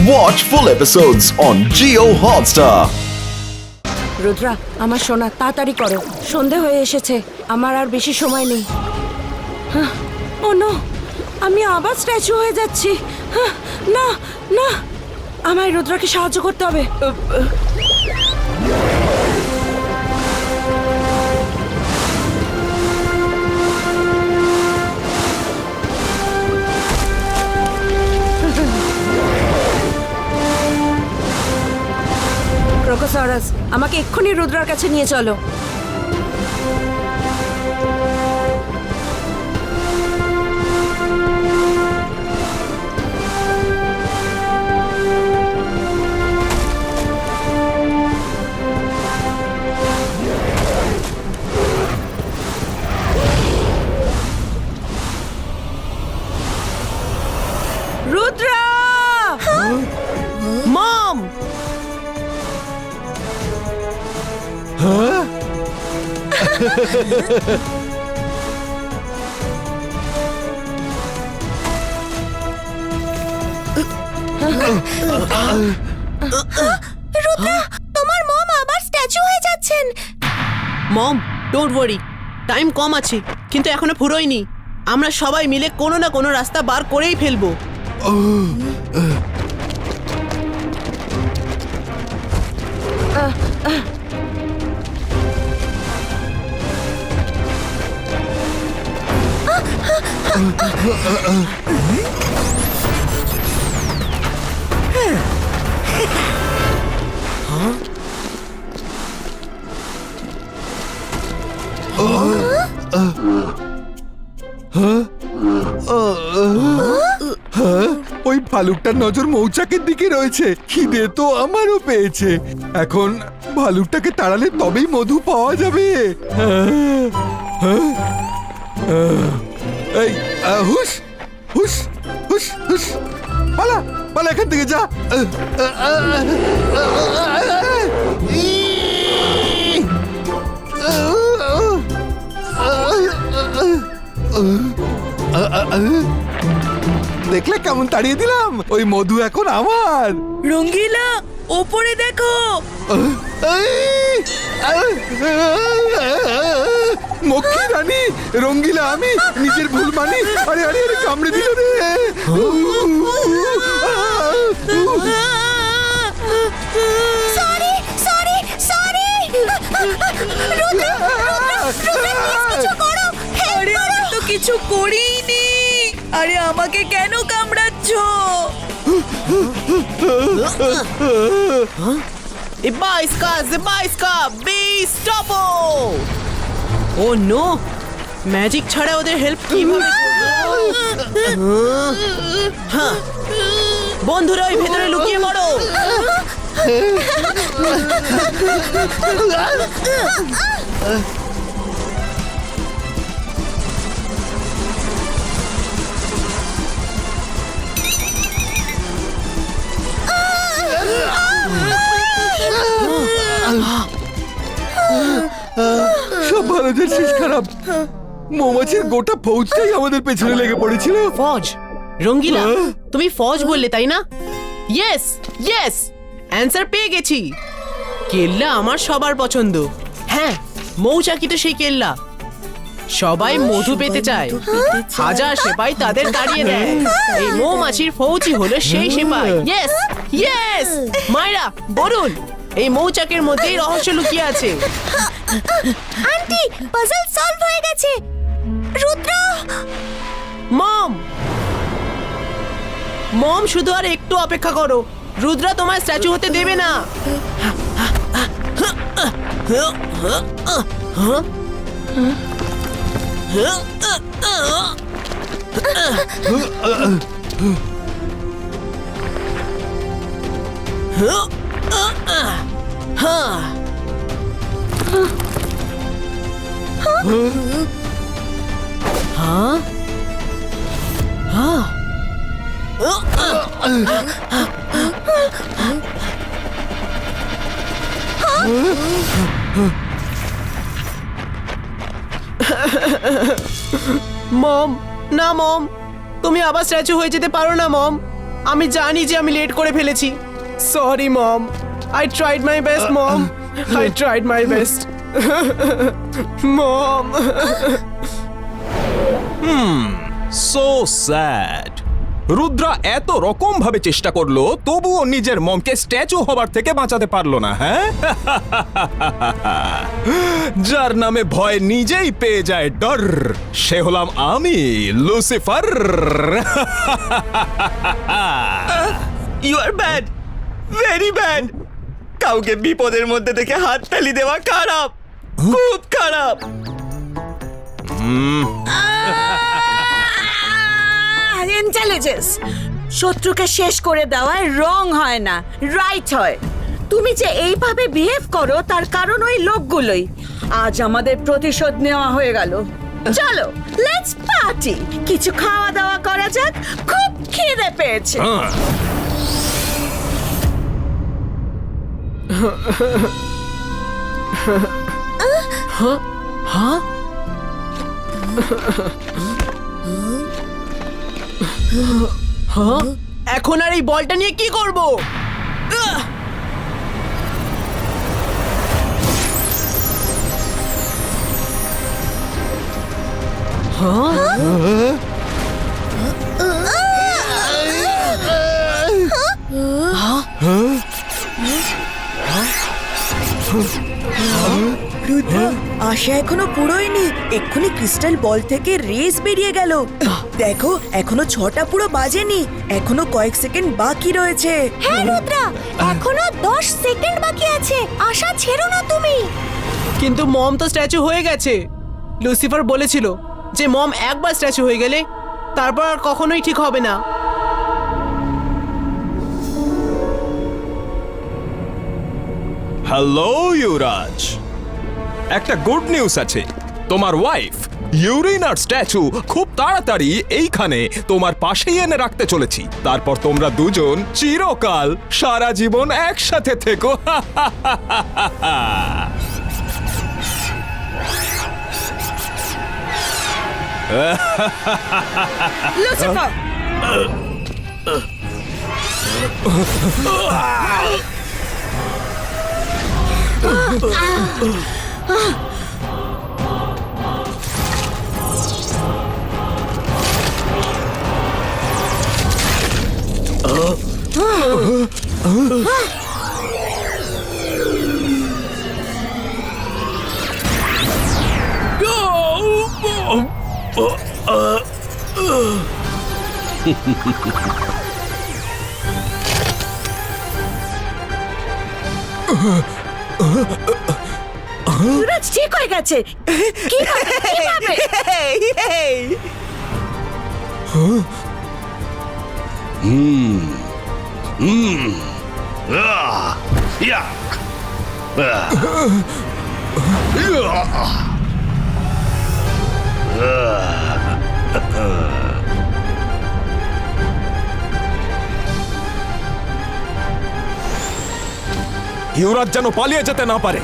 Watch full episodes on Jio Hotstar. Rudra, আমার সোনা, তাড়াতাড়ি করো, সন্ধে হয়ে এসেছে, আমার আর বেশি সময় নেই। ও নো, আমি আবার স্ট্যাচু হয়ে যাচ্ছি। না না, আমায় রুদ্রাকে সাহায্য করতে হবে। ক্রোকোসরাস, আমাকে এক্ষুনি রুদ্রার কাছে নিয়ে চলো। রুদ্রা! মম! রুদ্রা, তোমার মম আবার স্ট্যাচু হয়ে যাচ্ছেন। মম, ডোন্ট ওয়ারি, টাইম কম আছে, কিন্তু এখনো ফুরোয়নি। আমরা সবাই মিলে কোনো না কোনো রাস্তা বার করেই ফেলবো। ওই ভালুকটার নজর মৌচাকের দিকে রয়েছে। খিদে তো আমারও পেয়েছে। এখন ভালুকটাকে তাড়ালে তবেই মধু পাওয়া যাবে। এই হুশ হুশ হুশ হুশ, পালা পালা এখান থেকে যা। দেখলে কেমন তাড়িয়ে দিলাম? ওই মধু এখন আমার। রঙ্গিলা, ওপরে দেখো। মক্ষী রানী, রঙ্গিলা আমি, নিজের ভুল মানি। আরে আরে আরে, কামড়ে দিল রে। Sorry sorry sorry. রুদ্রা, কিছু করো। আরে আমি তো কিছু করিনি। আরে আমাকে কেন কামড়াচ্ছো? Zebaiska, be stopo! Oh no! Magic ছাড়া ওদের হেল্প কিভাবে করব? বন্ধুরা, ওই ভেতরে লুকিয়ে পড়ো। সব ভালো যে শেষ খারাপ। মৌমাছির গোটা ফৌজটাই আমাদের পেছনে লেগে পড়েছিল। ফজ? রঙ্গিলা, তুমি ফজ বললে তাই না? ইয়েস ইয়েস, অ্যানসার পেয়ে গেছি। কেল্লা আমার সবার পছন্দ। হ্যাঁ, মৌচাকি তো সেই কেল্লা। সবাই মধু পেতে চায়, হাজার সেপাই তাদের তাড়িয়ে দেয়। এই মৌমাছির ফৌজি হলো সেই সেপাই। ইয়েস ইয়েস, মায়েরা বলুন, এই মৌচাকের মধ্যেই রহস্য লুকিয়ে আছে। আন্টি, পাজল সলভ হয়ে গেছে। রুদ্রা! মম, মম, শুধু আর একটু অপেক্ষা করো। রুদ্রা তোমার স্ট্যাচু হতে দেবে না। মম, না মম, তুমি আবার স্ট্যাচু হয়ে যেতে পারো না মম। আমি জানি যে আমি লেট করে ফেলেছি। Sorry mom, I tried my best mom, I tried my best mom. So sad. Rudra এত রকম ভাবে চেষ্টা করলো, তবুও নিজের মমকে স্ট্যাচু হবার থেকে বাঁচাতে পারলো না। হ্যাঁ, যার নামে ভয় নিজেই পেয়ে যায় ডর, সে হলাম আমি, Lucifer. You are bad, very bad. কাউকে বিপদের মধ্যে থেকে হাততালি দেওয়া খারাপ, খুব খারাপ। ইন্টেলিজেন্স শত্রুকে শেষ করে দেওয়ায় রং হয় না, রাইট হয়। তুমি যে এইভাবে বিহেভ করো তার কারণ ওই লোকগুলোই। আজ আমাদের প্রতিশোধ নেওয়া হয়ে গেল। চলো লেটস পার্টি, কিছু খাওয়া দাওয়া করা যাক, খুব খিদে পেয়েছে। এখন আর এই বলটা নিয়ে কি করব? রুদ্র, আশা এখনো পুরোয়নি। এক্ষুনি ক্রিস্টাল বল থেকে রেস বেরিয়ে গেল। দেখো, এখনো 6টা পুরো বাজেনি, এখনো কয়েক সেকেন্ড বাকি রয়েছে। হ্যাঁ রুদ্রা, এখনো 10 সেকেন্ড বাকি আছে। আশা ছেড়ো না তুমি। কিন্তু মম তো স্ট্যাচু হয়ে গেছে। লুসিফার বলেছিল যে মম একবার স্ট্যাচু হয়ে গেলে তারপর আর কখনোই ঠিক হবে না। হ্যালো ইউরাজ, একটা গুড নিউজ আছে। তোমার ওয়াইফ ইউরিনার স্ট্যাচু খুব তাড়াতাড়ি এইখানে তোমার পাশেই এনে রাখতে চলেছি। তারপর তোমরা দুজন চিরকাল সারা জীবন একসাথে থেকো। লুসিফার, সুরজ ঠিক হয়ে গেছে। কিভাবে? ইউরাজ যেন পালিয়ে যেতে না পারে।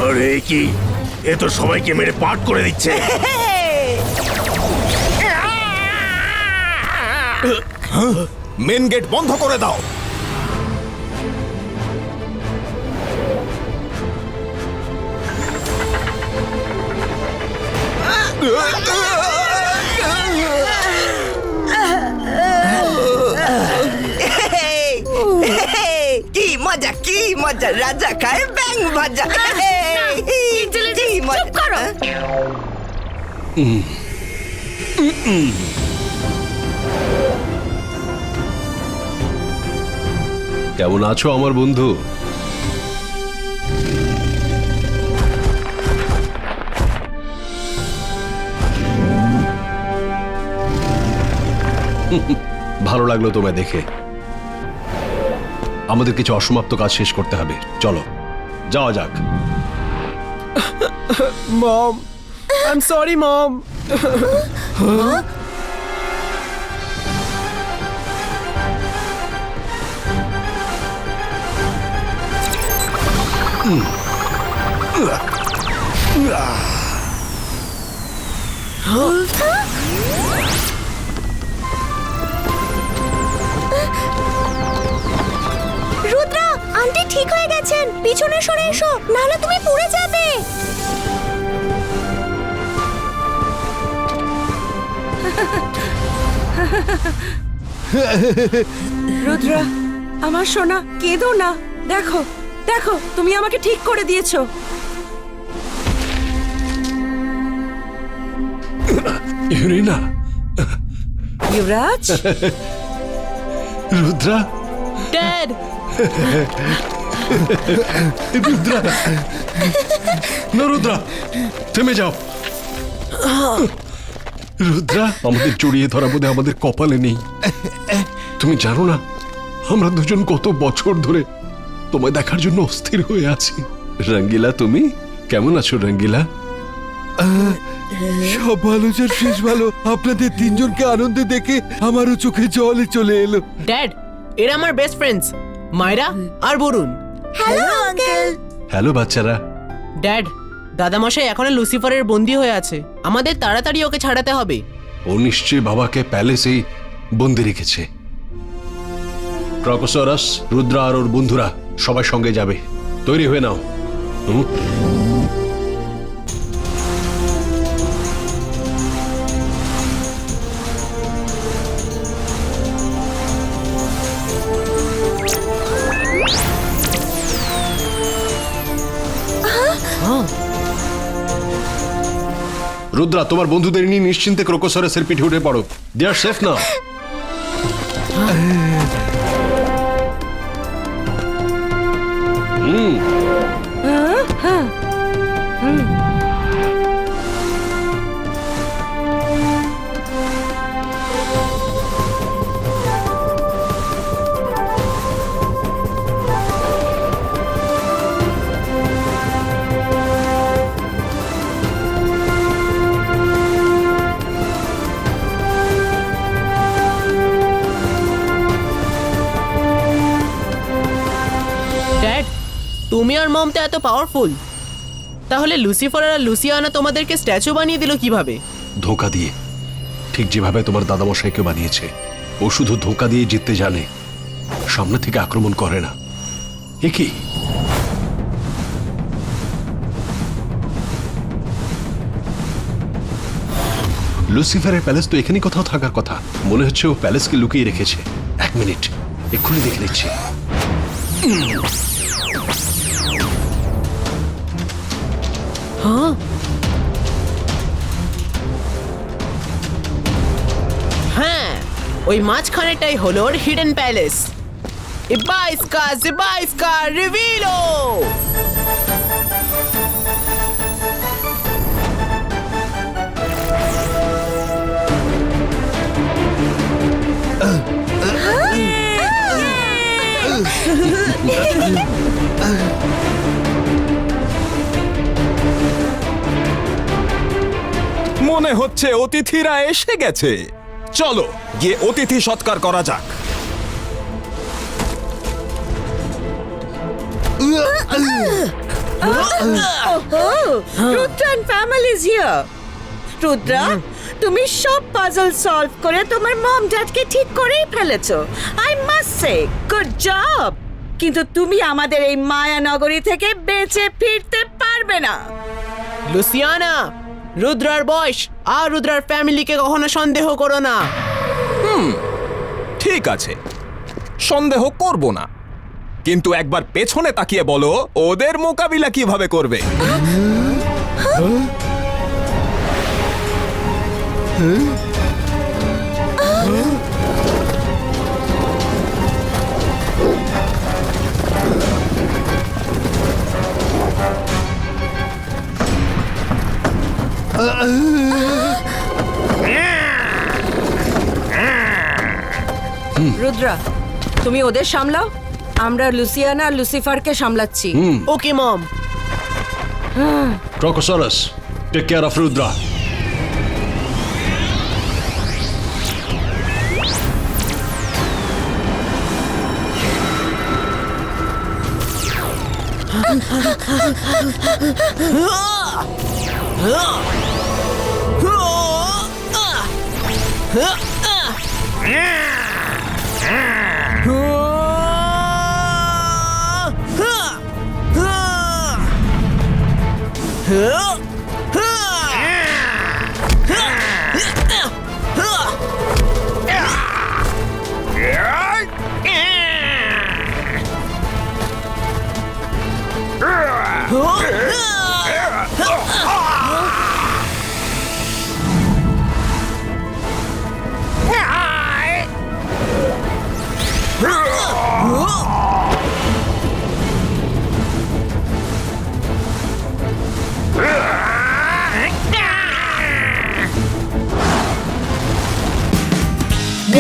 আরে কি, এ তো সবাইকে মেরে পাট করে দিচ্ছে। মেন গেট বন্ধ করে দাও। কি মজা, কি মজা, রাজা খায় ব্যাং ভাজা। চুপ করো। কেমন আছো আমার বন্ধু? ভালো লাগলো তোমায় দেখে। আমাদের কিছু অসমাপ্ত কাজ শেষ করতে হবে, চলো যাওয়া যাক। Mom, I am sorry mom. Rudra, aunty ঠিক হয়ে গেছেন। পিছনে সরে এসো, নাহলে তুমি পড়ে যাবে। রুদ্রা, আমার সোনা, কেঁদো না। দেখো দেখো, তুমি আমাকে ঠিক করে দিয়েছো। ইউরিনা, যুবরাজ, রুদ্রা, ড্যাড, রুদ্রা, না রুদ্রা, থেমে যাও। রুদ্রা, আমাদের জড়িয়ে ধরা বোধ আমাদের কপালে নেই। তুমি জানো না আমরা দুজন কত বছর ধরে তোমায় দেখার জন্য অস্থির হয়ে আছি। রঙ্গিলা, তুমি কেমন আছো রঙ্গিলা? সব ভালো স্যার, শেষ ভালো। আপনাদের তিনজনকে আনন্দে দেখে আমারও চোখে জলে চলে এলো। ড্যাড, এরা আমার বেস্ট ফ্রেন্ডস, মায়রা আর বরুণ। Hello uncle. হ্যালো বাচ্চারা। ড্যাড, দাদামশাই এখনো লুসিফারের বন্দী হয়ে আছে। আমাদের তাড়াতাড়ি ওকে ছাড়াতে হবে। ও নিশ্চয়ই বাবাকে প্যালেসেই বন্দি রেখেছে। প্রফেসরাস, রুদ্রা আর ওর বন্ধুরা সবাই সঙ্গে যাবে। তৈরি হয়ে নাও। রুদ্রা, তোমার বন্ধুদের নিয়ে নিশ্চিন্তে ক্রোকোসরাসের পিঠে উঠে পড়ো। দে আর সেফ নাও। ড্যাড, তুমি আর মম তো এত পাওয়ারফুল, তাহলে লুসিফার আর লুসিয়ানা তোমাদেরকে স্ট্যাচু বানিয়ে দিল কিভাবে? ধোঁকা দিয়ে, ঠিক যেভাবে তোমার দাদামশাইকে বানিয়েছে। ও শুধু ধোঁকা দিয়ে জিততে জানে, সামনে থেকে আক্রমণ করে না। এ কি? লুসিফারের প্যালেস তো এখানেই কোথাও থাকার কথা। মনে হচ্ছে ও প্যালেসকে লুকিয়ে রেখেছে। এক মিনিট, এক্ষুনি দেখে নিচ্ছি। হ্যাঁ হ্যাঁ, ওই মাঝখানেটাই হলো ওর হিডেন প্যালেস। ইবাইস্কা রিভিলো। মনে হচ্ছে অতিথিরা এসে গেছে। চলো গিয়ে অতিথি সৎকার করা যাক। রুদ্রান ফ্যামিলি ইজ হিয়ার। রুদ্রা, তুমি সব পাজল সলভ করে তোমার মম ড্যাডকে ঠিক করেই ফেলেছো। I must say good job. কিন্তু তুমি আমাদের এই মায়া নগরী থেকে বেঁচে ফিরতে পারবে না। লুসিয়ানা, রুদ্রার বয়স আর রুদ্রার ফ্যামিলিকে কখনো সন্দেহ করো না। ঠিক আছে, সন্দেহ করব না, কিন্তু একবার পেছনে তাকিয়ে বলো ওদের মোকাবিলা কিভাবে করবে। হ্যাঁ? রুদ্রা তুমি ওদের সামলাও, আমরা Louisiana R লুসিফারকে সামলাচ্ছি। Okay mom. Crocosaurus, take care of Rudra.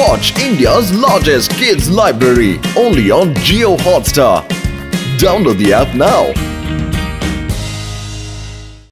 Watch India's largest kids library only on Geo Hotstar. Download the app now.